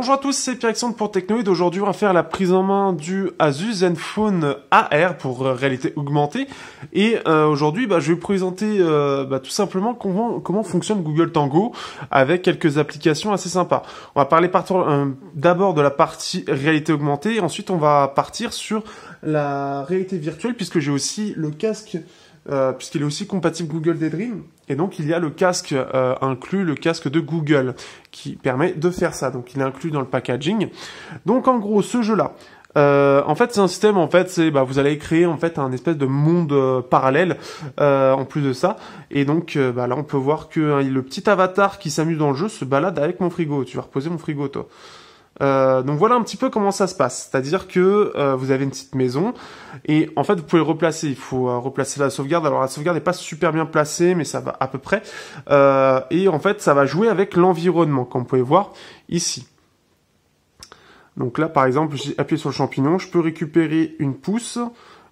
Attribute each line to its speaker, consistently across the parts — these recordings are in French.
Speaker 1: Bonjour à tous, c'est Pierre-Alexandre pour Technoid. Aujourd'hui, on va faire la prise en main du Asus Zenfone AR pour réalité augmentée. Et aujourd'hui, je vais vous présenter tout simplement comment fonctionne Google Tango avec quelques applications assez sympas. On va parler d'abord de la partie réalité augmentée, et ensuite on va partir sur la réalité virtuelle, puisque j'ai aussi le casque, puisqu'il est aussi compatible Google Daydream. Et donc, il y a le casque inclus, le casque de Google, qui permet de faire ça. Donc, il est inclus dans le packaging. Donc, en gros, ce jeu-là, en fait, c'est un système, vous allez créer, un espèce de monde parallèle, en plus de ça. Et donc, là, on peut voir que le petit avatar qui s'amuse dans le jeu se balade avec mon frigo. Tu vas reposer mon frigo, toi. Donc voilà un petit peu comment ça se passe. C'est-à-dire que vous avez une petite maison et en fait vous pouvez le replacer. Il faut replacer la sauvegarde. Alors la sauvegarde n'est pas super bien placée, mais ça va à peu près. Et en fait ça va jouer avec l'environnement, comme vous pouvez voir ici. Donc là par exemple, j'ai appuyé sur le champignon, je peux récupérer une pousse.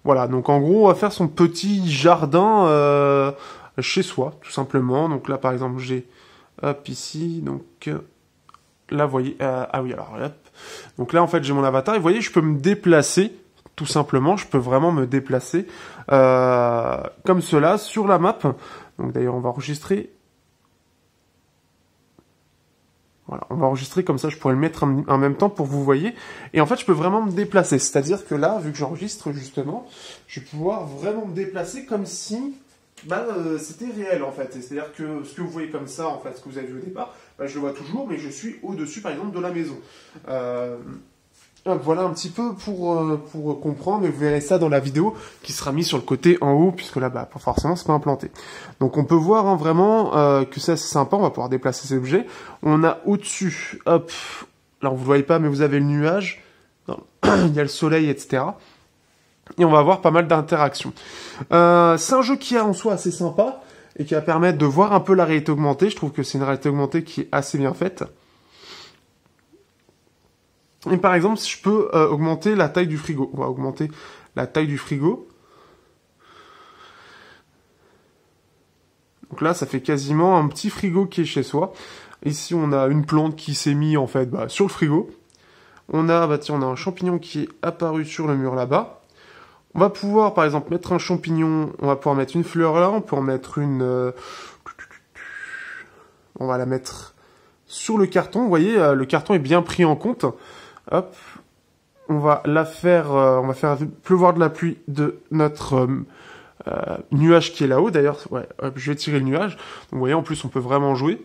Speaker 1: Voilà, donc en gros on va faire son petit jardin chez soi, tout simplement. Donc là par exemple j'ai ici, donc là, vous voyez, hop. Donc là, en fait, j'ai mon avatar. Et vous voyez, je peux me déplacer, tout simplement. Je peux vraiment me déplacer comme cela sur la map. Donc d'ailleurs, on va enregistrer. Voilà, on va enregistrer comme ça. Je pourrais le mettre en même temps pour que vous voyez. Et en fait, je peux vraiment me déplacer. C'est-à-dire que là, vu que j'enregistre justement, je vais pouvoir vraiment me déplacer comme si c'était réel en fait. C'est-à-dire que ce que vous voyez comme ça, en fait, ce que vous avez vu au départ, je le vois toujours, mais je suis au-dessus, par exemple, de la maison. Voilà un petit peu pour comprendre, mais vous verrez ça dans la vidéo qui sera mise sur le côté en haut, puisque là, forcément, c'est pas implanté. Donc on peut voir vraiment que ça c'est sympa, on va pouvoir déplacer ces objets. On a au-dessus, hop, là vous ne voyez pas, mais vous avez le nuage, il y a le soleil, etc. Et on va avoir pas mal d'interactions. C'est un jeu qui est en soi assez sympa et qui va permettre de voir un peu la réalité augmentée. Je trouve que c'est une réalité augmentée qui est assez bien faite. Et par exemple, si je peux augmenter la taille du frigo. On va augmenter la taille du frigo. Donc là, ça fait quasiment un petit frigo qui est chez soi. Ici, on a une plante qui s'est mise en fait sur le frigo. On a un champignon qui est apparu sur le mur là-bas. On va pouvoir, par exemple, mettre un champignon, on va pouvoir mettre une fleur là, on peut en mettre une... on va la mettre sur le carton, vous voyez, le carton est bien pris en compte. Hop, on va faire pleuvoir de la pluie de notre nuage qui est là-haut. D'ailleurs, je vais tirer le nuage. Donc, vous voyez, en plus, on peut vraiment jouer.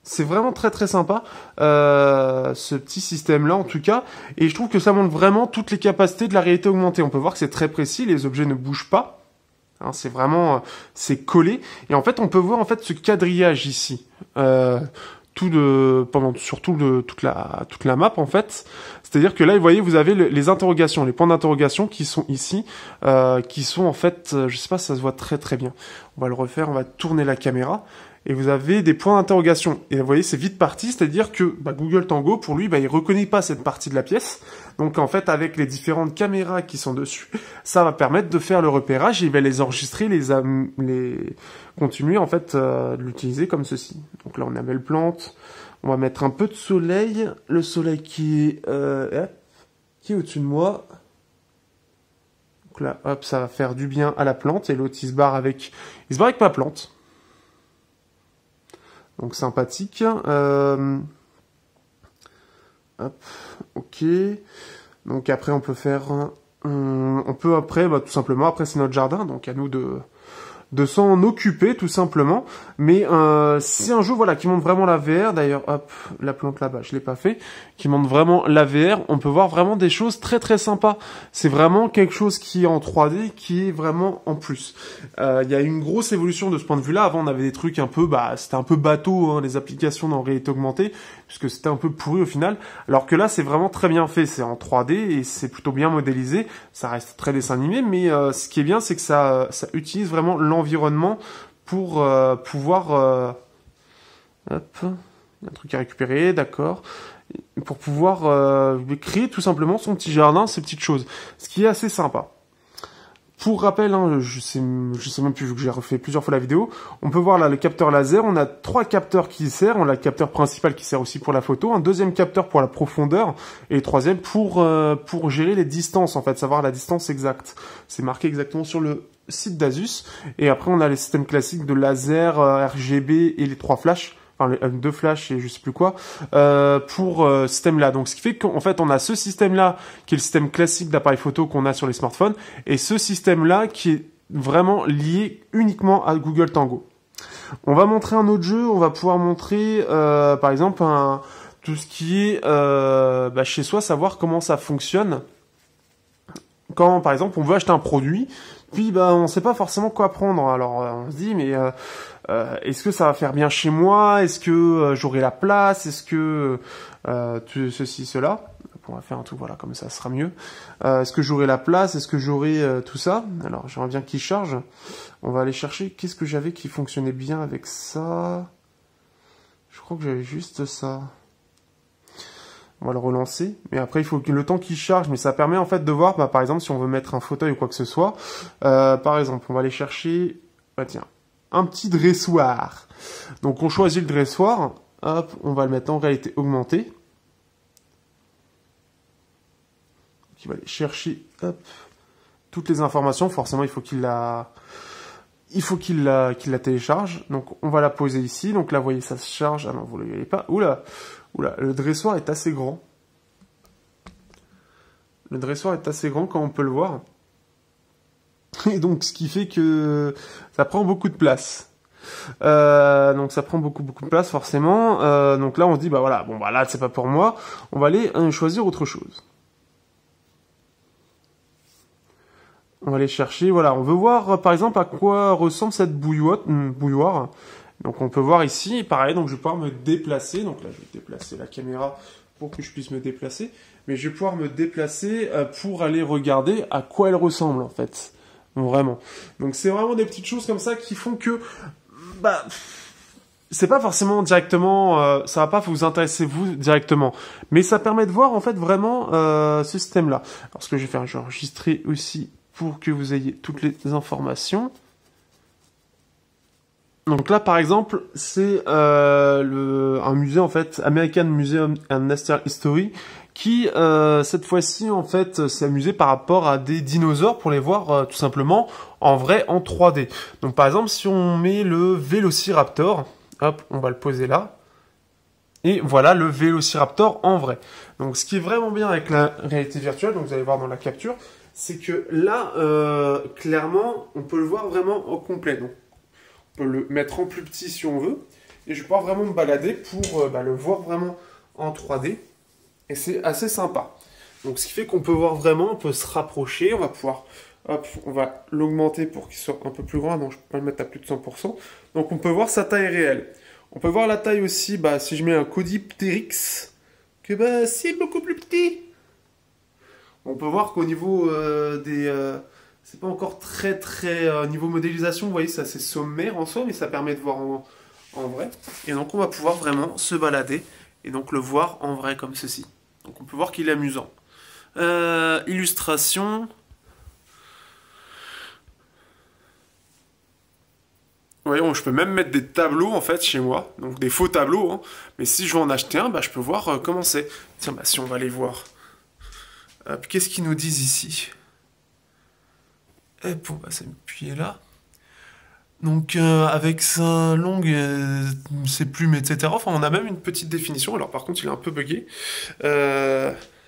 Speaker 1: C'est vraiment très très sympa, ce petit système-là en tout cas, et je trouve que ça montre vraiment toutes les capacités de la réalité augmentée. On peut voir que c'est très précis, les objets ne bougent pas, hein, c'est vraiment, c'est collé, et en fait on peut voir en fait ce quadrillage ici, toute la map en fait. C'est-à-dire que là, vous voyez, vous avez les interrogations, les points d'interrogation qui sont ici, qui sont en fait, je sais pas si ça se voit très très bien. On va le refaire, on va tourner la caméra. Et vous avez des points d'interrogation. Et vous voyez, c'est vite parti, c'est-à-dire que Google Tango, pour lui, il reconnaît pas cette partie de la pièce. Donc en fait, avec les différentes caméras qui sont dessus, ça va permettre de faire le repérage et il va les enregistrer, continuer en fait de l'utiliser comme ceci. Donc là, on a belle plante. On va mettre un peu de soleil. Le soleil qui est au-dessus de moi. Donc là, hop, ça va faire du bien à la plante. Et l'autre, il se barre avec ma plante. Donc sympathique. Hop, ok. Donc après on peut faire, tout simplement, après c'est notre jardin, donc à nous de s'en occuper tout simplement. Mais c'est un jeu qui montre vraiment la VR. D'ailleurs, hop, la plante là-bas, je l'ai pas fait. Qui montre vraiment la VR. On peut voir vraiment des choses très très sympas. C'est vraiment quelque chose qui est en 3D, qui est vraiment en plus. Il y a une grosse évolution de ce point de vue-là. Avant, on avait des trucs un peu, c'était un peu bateau, hein, les applications dans réalité augmentée, puisque c'était un peu pourri au final. Alors que là, c'est vraiment très bien fait. C'est en 3D et c'est plutôt bien modélisé. Ça reste très dessin animé, mais ce qui est bien, c'est que ça utilise vraiment l'environnement pour pouvoir... hop, il y a un truc à récupérer, d'accord. Pour pouvoir créer tout simplement son petit jardin, ces petites choses. Ce qui est assez sympa. Pour rappel, hein, je sais même plus vu que j'ai refait plusieurs fois la vidéo, on peut voir là le capteur laser, on a 3 capteurs qui servent, on a le capteur principal qui sert aussi pour la photo, un deuxième capteur pour la profondeur, et le troisième pour gérer les distances, en fait, savoir la distance exacte. C'est marqué exactement sur le site d'Asus, et après on a les systèmes classiques de laser, RGB et les 3 flashs, enfin les 2 flashs et je sais plus quoi, pour ce système-là. Donc ce qui fait qu'en fait on a ce système-là qui est le système classique d'appareil photo qu'on a sur les smartphones et ce système-là qui est vraiment lié uniquement à Google Tango. On va montrer un autre jeu, on va pouvoir montrer par exemple tout ce qui est chez soi, savoir comment ça fonctionne. Quand par exemple on veut acheter un produit, puis on sait pas forcément quoi prendre. Alors on se dit mais est-ce que ça va faire bien chez moi? Est-ce que j'aurai la place? Est-ce que ceci, cela? On va faire un truc, voilà, comme ça sera mieux. Est-ce que j'aurai la place? Est-ce que j'aurai tout ça? Alors j'aimerais bien qu'il charge. On va aller chercher. Qu'est-ce que j'avais qui fonctionnait bien avec ça? Je crois que j'avais juste ça. On va le relancer, mais après il faut que le temps qu'il charge, mais ça permet en fait de voir, par exemple si on veut mettre un fauteuil ou quoi que ce soit, par exemple on va aller chercher, tiens, un petit dressoir. Donc on choisit le dressoir, hop, on va le mettre en réalité augmentée. Il va aller chercher, hop, toutes les informations, forcément il faut qu'il la télécharge, donc on va la poser ici, donc là vous voyez ça se charge, ah non vous ne le voyez pas, oula, le dressoir est assez grand. Le dressoir est assez grand, comme on peut le voir. Et donc, ce qui fait que ça prend beaucoup de place. Donc, ça prend beaucoup de place, forcément. Donc là, on se dit, là, c'est pas pour moi. On va aller choisir autre chose. On va aller chercher, voilà. On veut voir, par exemple, à quoi ressemble cette bouilloire. Donc on peut voir ici, pareil, donc je vais pouvoir me déplacer. Donc là, je vais déplacer la caméra pour que je puisse me déplacer. Mais je vais pouvoir me déplacer pour aller regarder à quoi elle ressemble, en fait. Vraiment. Donc c'est vraiment des petites choses comme ça qui font que... c'est pas forcément directement... ça va pas vous intéresser, vous, directement. Mais ça permet de voir, en fait, vraiment ce système-là. Alors ce que je vais faire, je vais enregistrer aussi pour que vous ayez toutes les informations. Donc là, par exemple, c'est un musée, en fait, American Museum and Natural History, qui, cette fois-ci, en fait, s'est amusé par rapport à des dinosaures pour les voir, tout simplement, en vrai, en 3D. Donc, par exemple, si on met le Vélociraptor, hop, on va le poser là, et voilà le Vélociraptor en vrai. Donc, ce qui est vraiment bien avec la réalité virtuelle, donc vous allez voir dans la capture, c'est que là, clairement, on peut le voir vraiment au complet. Donc, on peut le mettre en plus petit si on veut. Et je vais pouvoir vraiment me balader pour le voir vraiment en 3D. Et c'est assez sympa. Donc ce qui fait qu'on peut voir vraiment, on peut se rapprocher. On va pouvoir, hop, on va l'augmenter pour qu'il soit un peu plus grand. Donc je peux pas le mettre à plus de 100%. Donc on peut voir sa taille réelle. On peut voir la taille aussi, si je mets un Codipteryx, que c'est beaucoup plus petit. On peut voir qu'au niveau c'est pas encore très niveau modélisation, vous voyez, c'est assez sommaire en soi, mais ça permet de voir en vrai. Et donc on va pouvoir vraiment se balader et donc le voir en vrai comme ceci. Donc on peut voir qu'il est amusant. Illustration. Vous voyez, je peux même mettre des tableaux en fait chez moi, donc des faux tableaux. Hein. Mais si je veux en acheter un, je peux voir comment c'est. Tiens, si on va aller voir. Qu'est-ce qu'ils nous disent ici? Et on va s'appuyer là. Donc avec sa longue, ses plumes, etc. Enfin, on a même une petite définition. Alors par contre, il est un peu bugué.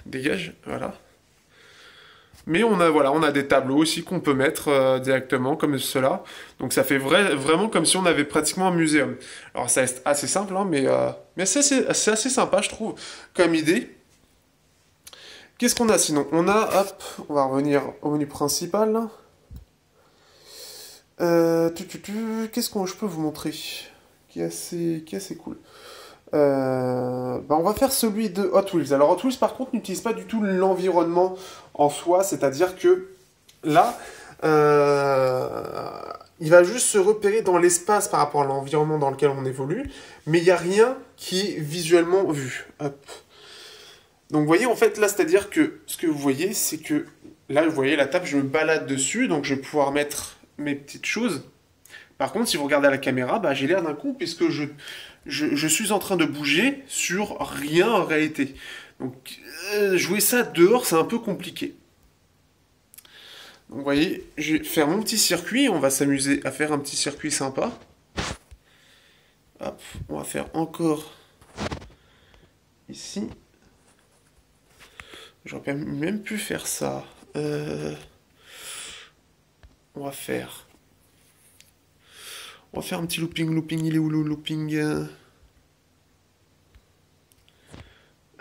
Speaker 1: Dégage, voilà. Mais on a des tableaux aussi qu'on peut mettre directement comme cela. Donc ça fait vraiment comme si on avait pratiquement un muséum. Alors ça reste assez simple, hein, mais c'est assez sympa, je trouve, comme idée. Qu'est-ce qu'on a sinon? On va revenir au menu principal. Là. Qu'est-ce que je peux vous montrer qui est assez cool. On va faire celui de Hot Wheels. Alors Hot Wheels par contre n'utilise pas du tout l'environnement en soi, c'est-à-dire que là, il va juste se repérer dans l'espace par rapport à l'environnement dans lequel on évolue, mais il n'y a rien qui est visuellement vu. Hop. Donc vous voyez en fait là, c'est-à-dire que ce que vous voyez, c'est que là, vous voyez, la table, je me balade dessus, donc je vais pouvoir mettre mes petites choses. Par contre, si vous regardez à la caméra, bah, j'ai l'air d'un con, puisque je suis en train de bouger sur rien en réalité. Donc, jouer ça dehors, c'est un peu compliqué. Donc, vous voyez, je vais faire mon petit circuit, on va s'amuser à faire un petit circuit sympa. Hop, on va faire encore ici. J'aurais même pu faire ça. On va faire... On va faire un petit looping, il est où le looping?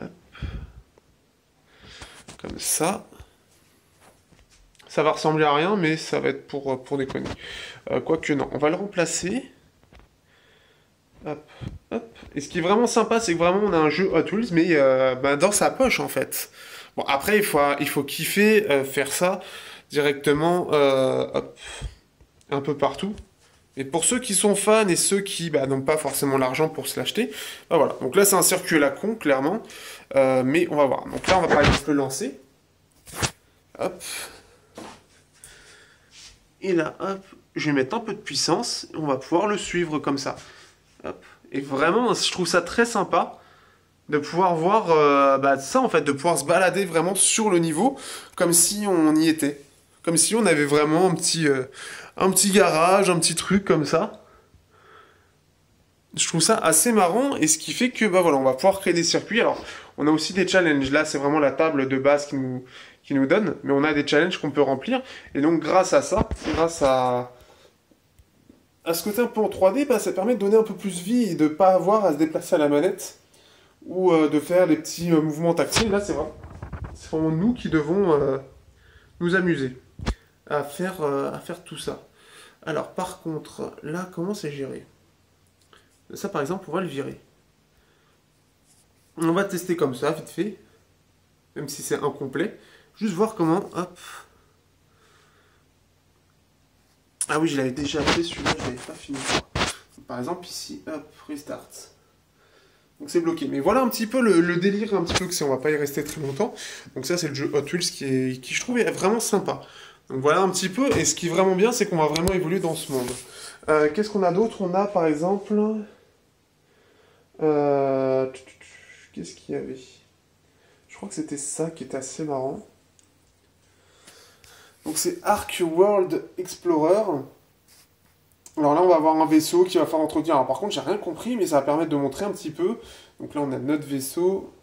Speaker 1: Hop. Comme ça. Ça va ressembler à rien, mais ça va être pour déconner. Quoique non, on va le remplacer. Hop, hop. Et ce qui est vraiment sympa, c'est que vraiment on a un jeu Hot Wheels, mais bah, dans sa poche en fait. Bon, après, il faut kiffer faire ça directement hop, un peu partout. Et pour ceux qui sont fans et ceux qui bah, n'ont pas forcément l'argent pour se l'acheter, bah voilà. Donc là, c'est un circuit à la con, clairement. Mais on va voir. Donc là, on va par exemple le lancer. Hop. Et là, hop, je vais mettre un peu de puissance. Et on va pouvoir le suivre comme ça. Hop. Et vraiment, je trouve ça très sympa de pouvoir voir bah, ça, en fait, de pouvoir se balader vraiment sur le niveau, comme si on y était. Comme si on avait vraiment un petit garage, un petit truc comme ça. Je trouve ça assez marrant, et ce qui fait que bah, voilà, on va pouvoir créer des circuits. Alors, on a aussi des challenges. Là, c'est vraiment la table de base qui nous donne, mais on a des challenges qu'on peut remplir. Et donc, grâce à ça, grâce à ce côté un peu en 3D, bah, ça permet de donner un peu plus vie et de pas avoir à se déplacer à la manette ou de faire des petits mouvements tactiles. Là, c'est vraiment nous qui devons nous amuser à faire tout ça. Alors, par contre, là, comment c'est géré? Ça, par exemple, on va le virer. On va tester comme ça, vite fait, même si c'est incomplet. Juste voir comment, hop. Ah oui, je l'avais déjà fait, celui-là, je l'avais pas fini. Par exemple, ici, hop, restart. Donc c'est bloqué. Mais voilà un petit peu le délire, un petit peu que c'est, on va pas y rester très longtemps. Donc ça, c'est le jeu Hot Wheels qui je trouve est vraiment sympa. Donc voilà un petit peu, et ce qui est vraiment bien, c'est qu'on va vraiment évoluer dans ce monde. Qu'est-ce qu'on a d'autre? On a par exemple... Qu'est-ce qu'il y avait? Je crois que c'était ça qui était assez marrant. Donc c'est Ark World Explorer. Alors là, on va avoir un vaisseau qui va falloir entretenir. Alors par contre, j'ai rien compris, mais ça va permettre de montrer un petit peu. Donc là, on a notre vaisseau.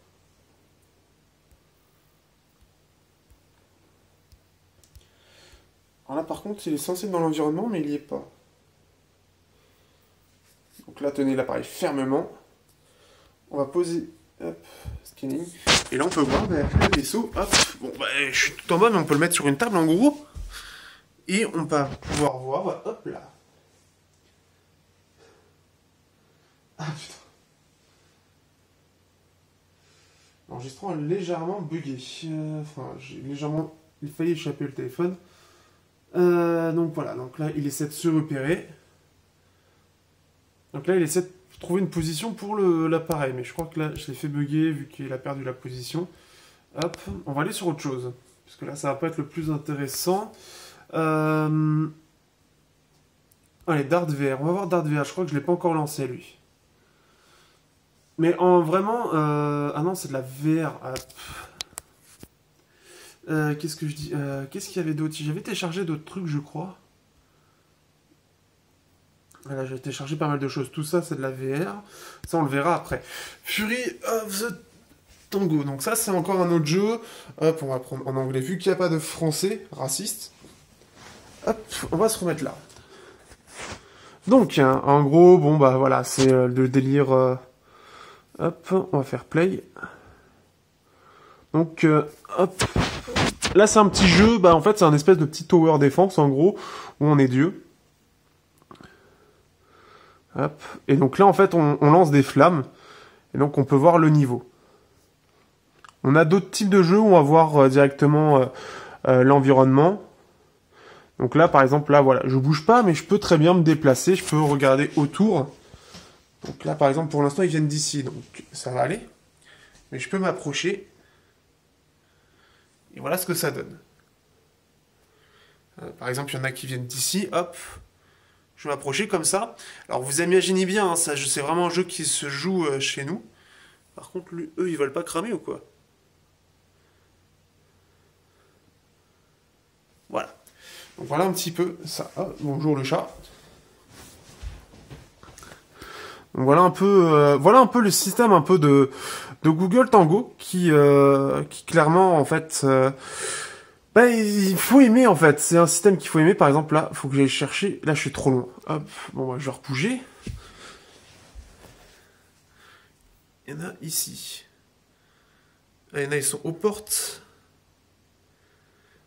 Speaker 1: Alors là, par contre, il est censé être dans l'environnement, mais il n'y est pas. Donc là, tenez l'appareil fermement. On va poser... Hop, scanning. Et là, on peut voir bah, le vaisseau. Hop, bon, bah, je suis tout en bas, mais on peut le mettre sur une table, en gros. Et on va pouvoir voir... Bah, hop là. Ah, putain. L'enregistrement légèrement bugué. Enfin, j'ai légèrement... Il fallait échapper le téléphone. Donc voilà, donc là, il essaie de se repérer. Donc là, il essaie de trouver une position pour l'appareil. Mais je crois que là, je l'ai fait bugger vu qu'il a perdu la position. Hop, on va aller sur autre chose. Parce que là, ça va pas être le plus intéressant. Allez, Dart VR. On va voir Dart VR. Je crois que je l'ai pas encore lancé, lui. Mais vraiment... Ah non, c'est de la VR. Qu'est-ce que je dis qu'est-ce qu'il y avait d'autre? J'avais téléchargé d'autres trucs, je crois. Voilà, j'ai téléchargé pas mal de choses. Tout ça, c'est de la VR. Ça, on le verra après. Fury of the Tango. Donc ça, c'est encore un autre jeu. Hop, on va prendre en anglais. Vu qu'il n'y a pas de français raciste. Hop, on va se remettre là. Donc, hein, en gros, bon, bah voilà, c'est le délire... hop, on va faire play. Donc, hop. Là, c'est un petit jeu, bah en fait, c'est un espèce de petit tower défense, en gros, où on est Dieu. Hop. Et donc là, en fait, on lance des flammes, et donc on peut voir le niveau. On a d'autres types de jeux où on va voir directement l'environnement. Donc là, par exemple, là, voilà, je bouge pas, mais je peux très bien me déplacer, je peux regarder autour. Donc là, par exemple, pour l'instant, ils viennent d'ici, donc ça va aller. Mais je peux m'approcher. Et voilà ce que ça donne. Par exemple, il y en a qui viennent d'ici, hop, je vais m'approcher comme ça. Alors vous imaginez bien, hein, ça, c'est vraiment un jeu qui se joue chez nous. Par contre, eux, ils veulent pas cramer ou quoi? Voilà. Donc voilà un petit peu ça. Ah, bonjour le chat. Donc voilà un peu le système un peu de Google Tango qui clairement en fait bah, il faut aimer en fait. C'est un système qu'il faut aimer. Par exemple là, il faut que j'aille chercher. Là, je suis trop loin. Hop, bon, bah, je vais rebouger. Il y en a ici. Ah, il y en a, ils sont aux portes.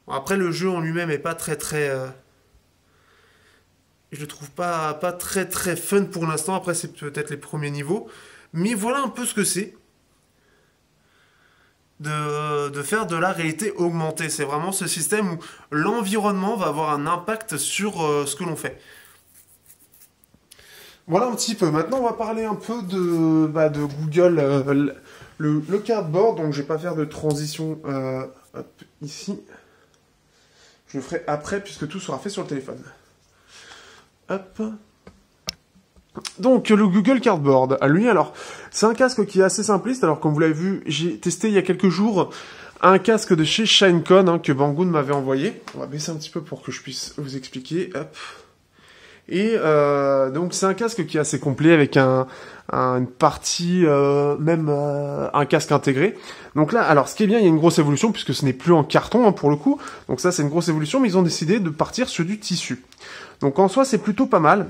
Speaker 1: Bon, après, le jeu en lui-même est pas très. Je le trouve pas très fun pour l'instant. Après, c'est peut-être les premiers niveaux. Mais voilà un peu ce que c'est de faire de la réalité augmentée. C'est vraiment ce système où l'environnement va avoir un impact sur ce que l'on fait. Voilà un petit peu. Maintenant, on va parler un peu de Google, le Cardboard. Donc, je vais pas faire de transition hop, ici. Je le ferai après, puisque tout sera fait sur le téléphone. Hop. Donc, le Google Cardboard, à lui, alors, c'est un casque qui est assez simpliste. Alors, comme vous l'avez vu, j'ai testé il y a quelques jours un casque de chez Shinecon, hein, que Banggood m'avait envoyé. On va baisser un petit peu pour que je puisse vous expliquer. Hop. Et donc c'est un casque qui est assez complet avec une partie, même un casque intégré. Donc là, alors ce qui est bien, il y a une grosse évolution puisque ce n'est plus en carton hein, pour le coup. Donc ça c'est une grosse évolution, mais ils ont décidé de partir sur du tissu. Donc en soi c'est plutôt pas mal.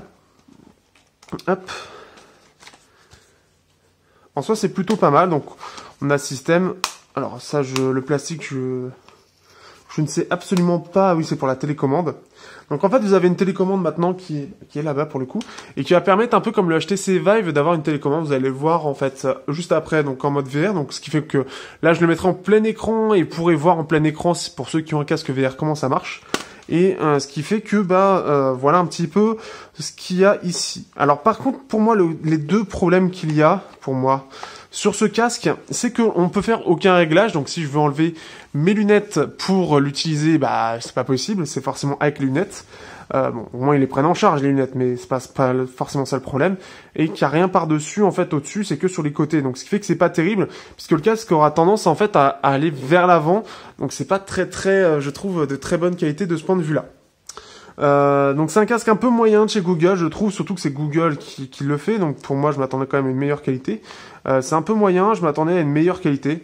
Speaker 1: Hop. En soi c'est plutôt pas mal. Donc on a ce système. Alors ça, le plastique, je ne sais absolument pas. Oui, c'est pour la télécommande. Donc en fait, vous avez une télécommande maintenant qui est là-bas pour le coup, et qui va permettre un peu comme le HTC Vive d'avoir une télécommande. Vous allez le voir en fait juste après, donc en mode VR. Donc ce qui fait que là, je le mettrai en plein écran et pourrez voir en plein écran pour ceux qui ont un casque VR comment ça marche. Et ce qui fait que voilà un petit peu ce qu'il y a ici. Alors par contre, pour moi, les deux problèmes qu'il y a pour moi sur ce casque, c'est qu'on ne peut faire aucun réglage. Donc si je veux enlever mes lunettes pour l'utiliser, bah c'est pas possible, c'est forcément avec les lunettes. Bon, au moins ils les prennent en charge les lunettes, mais c'est pas forcément ça le problème. Et qu'il n'y a rien par-dessus, en fait, au-dessus, c'est que sur les côtés. Donc ce qui fait que c'est pas terrible, puisque le casque aura tendance en fait à aller vers l'avant. Donc c'est pas très, je trouve, de très bonne qualité de ce point de vue-là. Donc c'est un casque un peu moyen de chez Google, je trouve, surtout que c'est Google qui le fait, donc pour moi je m'attendais quand même à une meilleure qualité. C'est un peu moyen, je m'attendais à une meilleure qualité.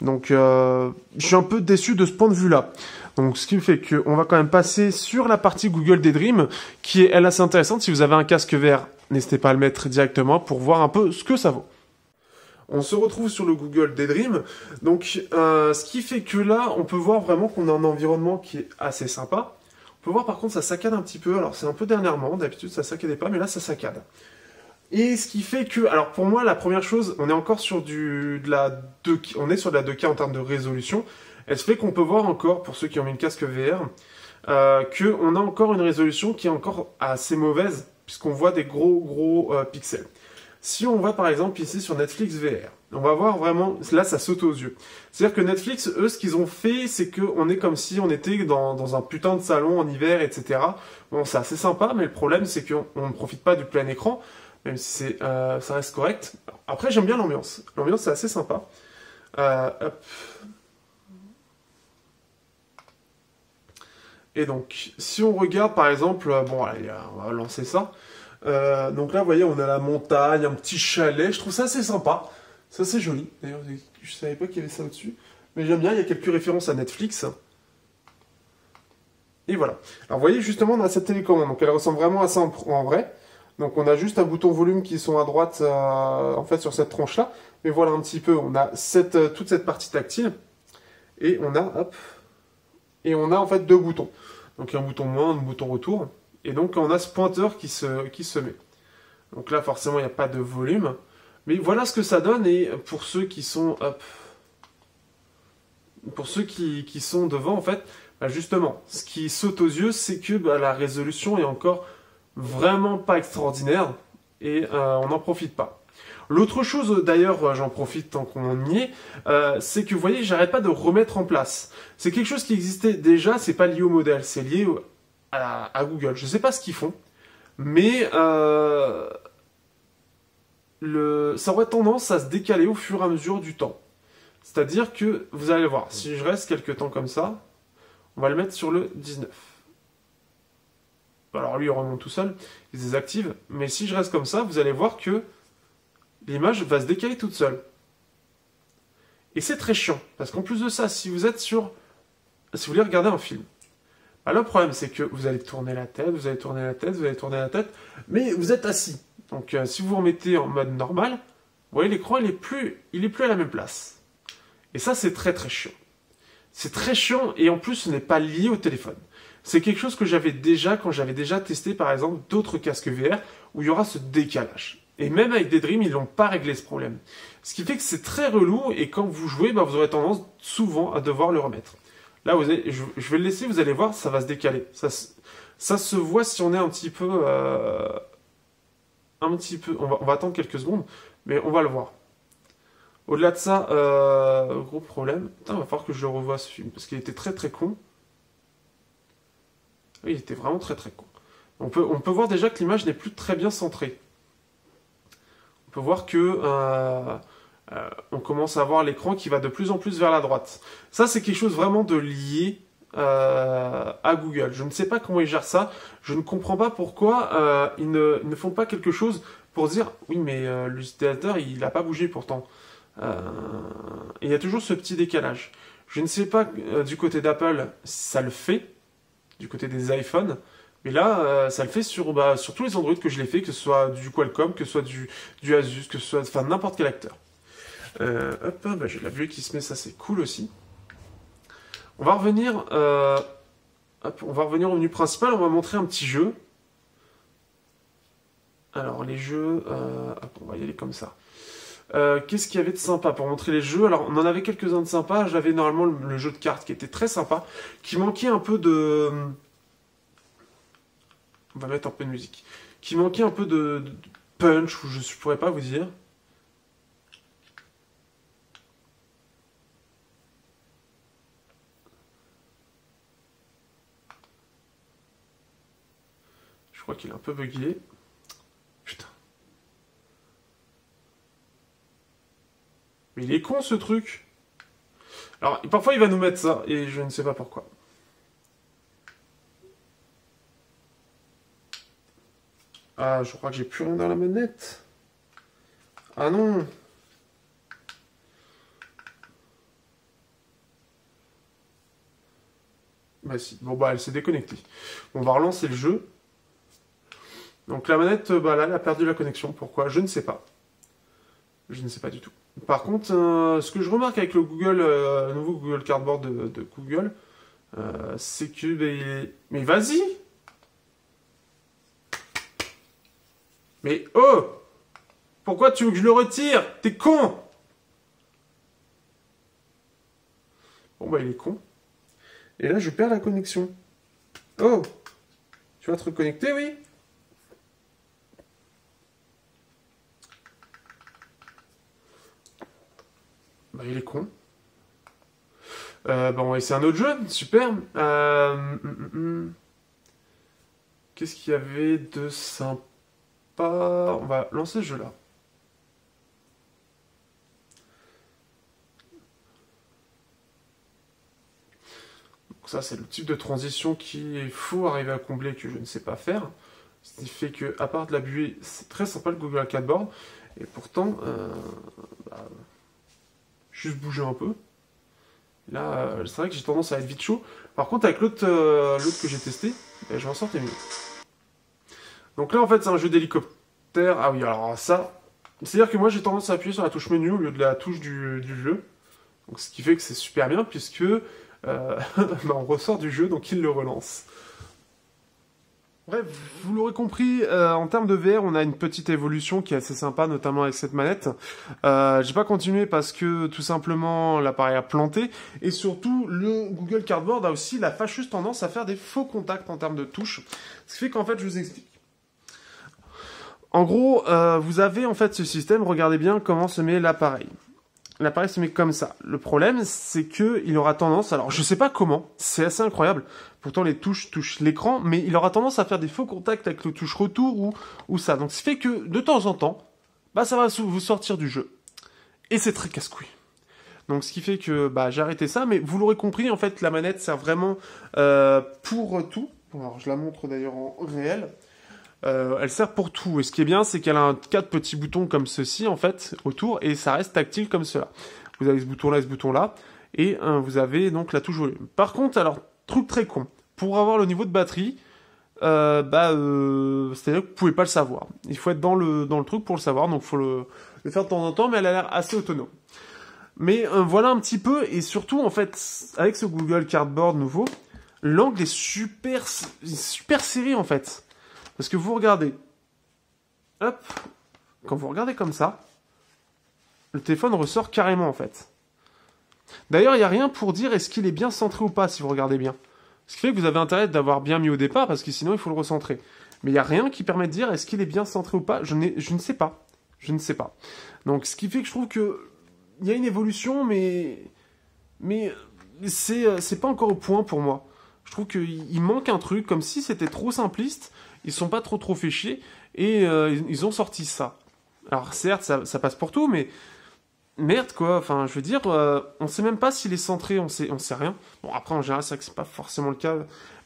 Speaker 1: Donc je suis un peu déçu de ce point de vue-là. Donc ce qui fait qu'on va quand même passer sur la partie Google Daydream, qui est elle assez intéressante. Si vous avez un casque VR, n'hésitez pas à le mettre directement pour voir un peu ce que ça vaut. On se retrouve sur le Google Daydream. Donc ce qui fait que là, on peut voir vraiment qu'on a un environnement qui est assez sympa. On peut voir par contre ça saccade un petit peu, alors c'est un peu dernièrement, d'habitude ça saccadait pas, mais là ça saccade. Et ce qui fait que, alors pour moi la première chose, on est encore sur on est sur de la 2K en termes de résolution, elle se fait qu'on peut voir encore, pour ceux qui ont mis le casque VR, qu'on a encore une résolution qui est encore assez mauvaise, puisqu'on voit des gros pixels. Si on va par exemple ici sur Netflix VR, on va voir vraiment, là ça saute aux yeux. C'est-à-dire que Netflix, eux, ce qu'ils ont fait, c'est qu'on est comme si on était dans un putain de salon en hiver, etc. Bon, c'est assez sympa, mais le problème c'est qu'on ne profite pas du plein écran, même si ça reste correct. Après, j'aime bien l'ambiance. L'ambiance, c'est assez sympa. Hop. Et donc, si on regarde par exemple, bon, allez, on va lancer ça. Donc là, vous voyez, on a la montagne, un petit chalet. Je trouve ça assez sympa. Ça, c'est joli. D'ailleurs, je savais pas qu'il y avait ça au-dessus. Mais j'aime bien, il y a quelques références à Netflix. Et voilà. Alors, vous voyez, justement, on a cette télécommande. Donc, elle ressemble vraiment à ça en vrai. Donc, on a juste un bouton volume qui sont à droite, en fait, sur cette tranche-là. Mais voilà un petit peu. On a toute cette partie tactile. Et on a, hop. Et on a, en fait, deux boutons. Donc, un bouton moins, un bouton retour. Et donc, on a ce pointeur qui se met. Donc là, forcément, il n'y a pas de volume. Mais voilà ce que ça donne. Et pour ceux qui sont... Hop, pour ceux qui sont devant, en fait, bah justement, ce qui saute aux yeux, c'est que la résolution est encore vraiment pas extraordinaire. Et on n'en profite pas. L'autre chose, d'ailleurs, j'en profite tant qu'on y est, c'est que vous voyez, j'arrête pas de remettre en place. C'est quelque chose qui existait déjà, c'est pas lié au modèle, c'est lié à Google. Je sais pas ce qu'ils font, mais ça aurait tendance à se décaler au fur et à mesure du temps. C'est-à-dire que, vous allez voir, si je reste quelques temps comme ça, on va le mettre sur le 19. Alors lui, il remonte tout seul, il se désactive, mais si je reste comme ça, vous allez voir que l'image va se décaler toute seule. Et c'est très chiant, parce qu'en plus de ça, si vous voulez regarder un film, bah, le problème c'est que vous allez tourner la tête, vous allez tourner la tête, vous allez tourner la tête, mais vous êtes assis. Donc si vous vous remettez en mode normal, vous voyez l'écran il est plus à la même place. Et ça c'est très très chiant. C'est très chiant et en plus ce n'est pas lié au téléphone. C'est quelque chose que j'avais déjà quand j'avais déjà testé par exemple d'autres casques VR où il y aura ce décalage. Et même avec des Dreams, ils n'ont pas réglé ce problème. Ce qui fait que c'est très relou et quand vous jouez, bah, vous aurez tendance souvent à devoir le remettre. Là, je vais le laisser, vous allez voir, ça va se décaler. Ça se voit si on est un petit peu... on va attendre quelques secondes, mais on va le voir. Au-delà de ça, gros problème. Putain, il va falloir que je le revoie ce film, parce qu'il était très très con. Oui, il était vraiment très très con. On peut voir déjà que l'image n'est plus très bien centrée. On peut voir que on commence à voir l'écran qui va de plus en plus vers la droite. Ça, c'est quelque chose vraiment de lié à Google. Je ne sais pas comment ils gèrent ça. Je ne comprends pas pourquoi ils ne font pas quelque chose pour dire « Oui, mais l'utilisateur, il n'a pas bougé pourtant. » Il y a toujours ce petit décalage. Je ne sais pas du côté d'Apple si ça le fait, du côté des iPhones. Mais là, ça le fait sur tous les Android que je l'ai fait, que ce soit du Qualcomm, que ce soit du Asus, que ce soit enfin n'importe quel acteur. Hop, bah, j'ai la buée qui se met, ça c'est cool aussi. On va revenir, au menu principal, on va montrer un petit jeu. Alors les jeux, hop, on va y aller comme ça. Qu'est-ce qu'il y avait de sympa pour montrer les jeux? Alors on en avait quelques-uns de sympas, j'avais normalement le jeu de cartes qui était très sympa, qui manquait un peu de... On va mettre un peu de musique. Qui manquait un peu de punch, ou je ne pourrais pas vous dire. Je crois qu'il est un peu bugué. Putain. Mais il est con ce truc. Alors, parfois il va nous mettre ça, et je ne sais pas pourquoi. Ah, je crois que j'ai plus rien dans la manette. Ah non. Bah si. Bon bah elle s'est déconnectée. On va relancer le jeu. Donc la manette, bah là, elle a perdu la connexion. Pourquoi? Je ne sais pas. Je ne sais pas du tout. Par contre, ce que je remarque avec le nouveau Google Cardboard de Google, c'est que... Mais vas-y! Mais oh! Pourquoi tu veux que je le retire? T'es con! Bon bah il est con. Et là je perds la connexion. Oh! Tu vas te reconnecter, oui? Bah il est con. Bon, c'est un autre jeu, super. Qu'est-ce qu'il y avait de sympa? On va lancer ce jeu-là. Donc ça, c'est le type de transition qu'il faut arriver à combler que je ne sais pas faire. Ce qui fait que, à part de la buée, c'est très sympa le Google Cardboard. Et pourtant, juste bouger un peu. Là, c'est vrai que j'ai tendance à être vite chaud. Par contre, avec l'autre que j'ai testé, je m'en sortais mieux. Donc là, en fait, c'est un jeu d'hélicoptère. Ah oui, alors ça... C'est-à-dire que moi, j'ai tendance à appuyer sur la touche menu au lieu de la touche du jeu. Donc, ce qui fait que c'est super bien, puisque on ressort du jeu, donc il le relance. Bref, vous l'aurez compris, en termes de VR, on a une petite évolution qui est assez sympa, notamment avec cette manette. J'ai pas continué parce que, tout simplement, l'appareil a planté. Et surtout, le Google Cardboard a aussi la fâcheuse tendance à faire des faux contacts en termes de touches. Ce qui fait qu'en fait, je vous explique. En gros, vous avez en fait ce système, regardez bien comment se met l'appareil. L'appareil se met comme ça. Le problème, c'est que il aura tendance, alors je sais pas comment, c'est assez incroyable, pourtant les touches touchent l'écran, mais il aura tendance à faire des faux contacts avec le touche retour ou ça. Donc ce qui fait que de temps en temps, bah ça va vous sortir du jeu. Et c'est très casse-couille. Donc ce qui fait que bah, j'ai arrêté ça, mais vous l'aurez compris, en fait, la manette sert vraiment pour tout. Alors je la montre d'ailleurs en réel. Elle sert pour tout. Et ce qui est bien, c'est qu'elle a 4 petits boutons comme ceci, en fait, autour, et ça reste tactile comme cela. Vous avez ce bouton-là et ce bouton-là, et vous avez donc la touche volume. Par contre, alors, truc très con, pour avoir le niveau de batterie, c'est-à-dire que vous pouvez pas le savoir. Il faut être dans le truc pour le savoir, donc il faut le faire de temps en temps, mais elle a l'air assez autonome. Mais voilà un petit peu, et surtout, en fait, avec ce Google Cardboard nouveau, l'angle est super serré, en fait. Parce que vous regardez, hop, quand vous regardez comme ça, le téléphone ressort carrément en fait. D'ailleurs, il n'y a rien pour dire est-ce qu'il est bien centré ou pas si vous regardez bien. Ce qui fait que vous avez intérêt d'avoir bien mis au départ parce que sinon il faut le recentrer. Mais il n'y a rien qui permet de dire est-ce qu'il est bien centré ou pas. Je ne sais pas. Je ne sais pas. Donc ce qui fait que je trouve que il y a une évolution, mais c'est pas encore au point pour moi. Je trouve qu'il manque un truc, comme si c'était trop simpliste. Ils sont pas trop fait chier et ils ont sorti ça. Alors certes, ça passe pour tout, mais merde quoi. Enfin, je veux dire, on sait même pas s'il est centré, on sait rien. Bon après en général, c'est vrai que c'est pas forcément le cas,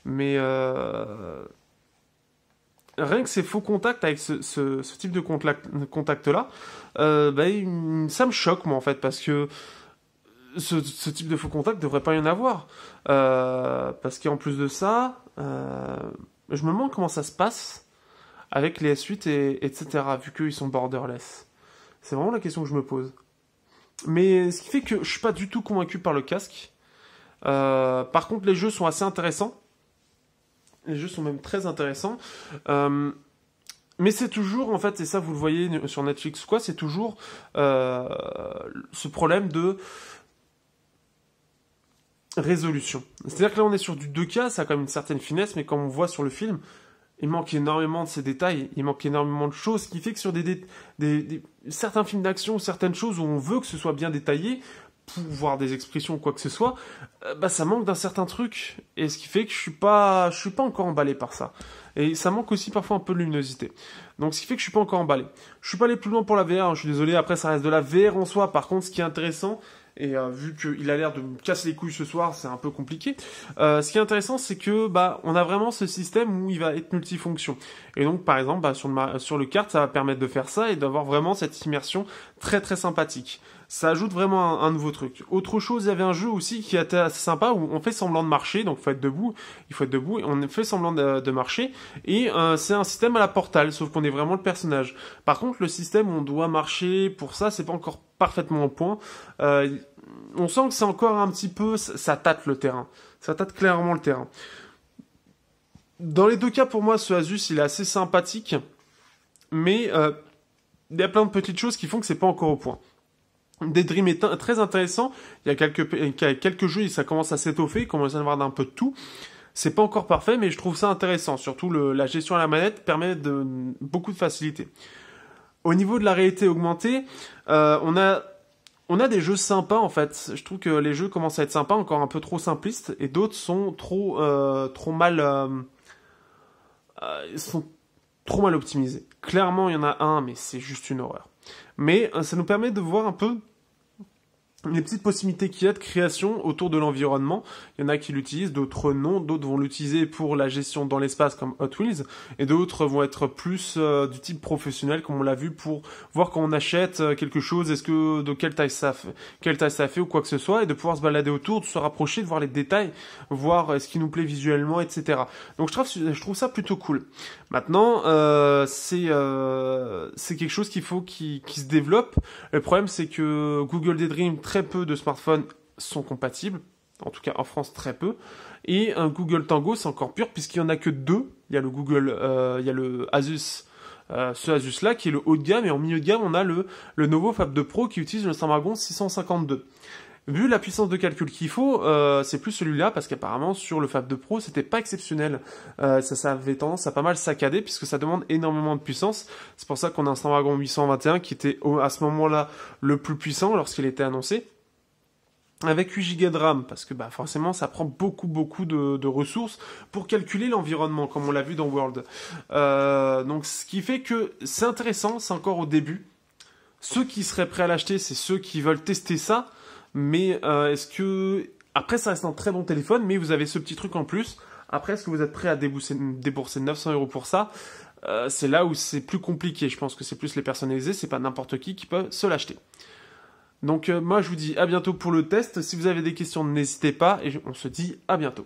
Speaker 1: mais rien que ces faux contacts avec ce type de contact là, ça me choque moi en fait parce que ce type de faux contact devrait pas y en avoir parce qu'en plus de ça. Je me demande comment ça se passe avec les S8 etc. vu qu'ils sont borderless. C'est vraiment la question que je me pose. Mais ce qui fait que je suis pas du tout convaincu par le casque. Par contre, les jeux sont assez intéressants. Les jeux sont même très intéressants. Mais c'est toujours, en fait, et ça vous le voyez sur Netflix quoi, c'est toujours ce problème de résolution. C'est-à-dire que là on est sur du 2K, ça a quand même une certaine finesse, mais comme on voit sur le film, il manque énormément de ces détails, il manque énormément de choses, ce qui fait que sur certains films d'action, certaines choses où on veut que ce soit bien détaillé, pour voir des expressions ou quoi que ce soit, ça manque d'un certain truc, et ce qui fait que je suis pas encore emballé par ça. Et ça manque aussi parfois un peu de luminosité. Donc ce qui fait que je suis pas encore emballé. Je suis pas allé plus loin pour la VR, hein, je suis désolé, après ça reste de la VR en soi, par contre ce qui est intéressant, et vu qu'il a l'air de me casser les couilles ce soir, c'est un peu compliqué. Ce qui est intéressant, c'est que on a vraiment ce système où il va être multifonction. Et donc, par exemple, sur le kart, ça va permettre de faire ça et d'avoir vraiment cette immersion très très sympathique. Ça ajoute vraiment un nouveau truc. Autre chose, il y avait un jeu aussi qui était assez sympa où on fait semblant de marcher, donc il faut être debout, et on fait semblant de marcher, et c'est un système à la Portal, sauf qu'on est vraiment le personnage. Par contre, le système où on doit marcher, pour ça, c'est pas encore parfaitement au point. On sent que c'est encore un petit peu, ça tâte le terrain. Ça tâte clairement le terrain. Dans les deux cas, pour moi, ce Asus, il est assez sympathique, mais il y a plein de petites choses qui font que c'est pas encore au point. Daydream est très intéressant. Il y a quelques jeux et ça commence à s'étoffer, il commence à y avoir un peu de tout. C'est pas encore parfait, mais je trouve ça intéressant. Surtout la gestion à la manette permet beaucoup de facilité. Au niveau de la réalité augmentée, on a des jeux sympas en fait. Je trouve que les jeux commencent à être sympas, encore un peu trop simplistes, et d'autres sont trop mal, sont trop mal optimisés. Clairement, il y en a un, mais c'est juste une horreur. Mais ça nous permet de voir un peu les petites possibilités qu'il y a de création autour de l'environnement. Il y en a qui l'utilisent, d'autres non, d'autres vont l'utiliser pour la gestion dans l'espace comme Hot Wheels, et d'autres vont être plus du type professionnel, comme on l'a vu, pour voir quand on achète quelque chose, de quelle taille ça fait ou quoi que ce soit, et de pouvoir se balader autour, de se rapprocher, de voir les détails, voir ce qui nous plaît visuellement, etc. Donc je trouve ça plutôt cool. Maintenant, c'est quelque chose qui se développe. Le problème, c'est que Google Daydream, très peu de smartphones sont compatibles, en tout cas en France très peu, et un Google Tango c'est encore pire puisqu'il y en a que deux. Il y a le Asus, ce Asus là qui est le haut de gamme, et en milieu de gamme on a le Novo Fab 2 Pro qui utilise le Snapdragon 652. Vu la puissance de calcul qu'il faut, c'est plus celui-là, parce qu'apparemment, sur le Fab 2 Pro, c'était pas exceptionnel. Ça avait tendance à pas mal saccader, puisque ça demande énormément de puissance. C'est pour ça qu'on a un Snapdragon 821 qui était à ce moment-là le plus puissant lorsqu'il était annoncé. Avec 8 Go de RAM, parce que bah, forcément ça prend beaucoup de ressources pour calculer l'environnement, comme on l'a vu dans World. Donc ce qui fait que c'est intéressant, c'est encore au début. Ceux qui seraient prêts à l'acheter, c'est ceux qui veulent tester ça, mais est-ce que... Après ça reste un très bon téléphone, mais vous avez ce petit truc en plus. Après, est-ce que vous êtes prêt à débourser 900 € pour ça? C'est là où c'est plus compliqué, je pense que c'est plus les personnalisés, c'est pas n'importe qui peut se l'acheter. Donc moi je vous dis à bientôt pour le test. Si vous avez des questions, n'hésitez pas et on se dit à bientôt.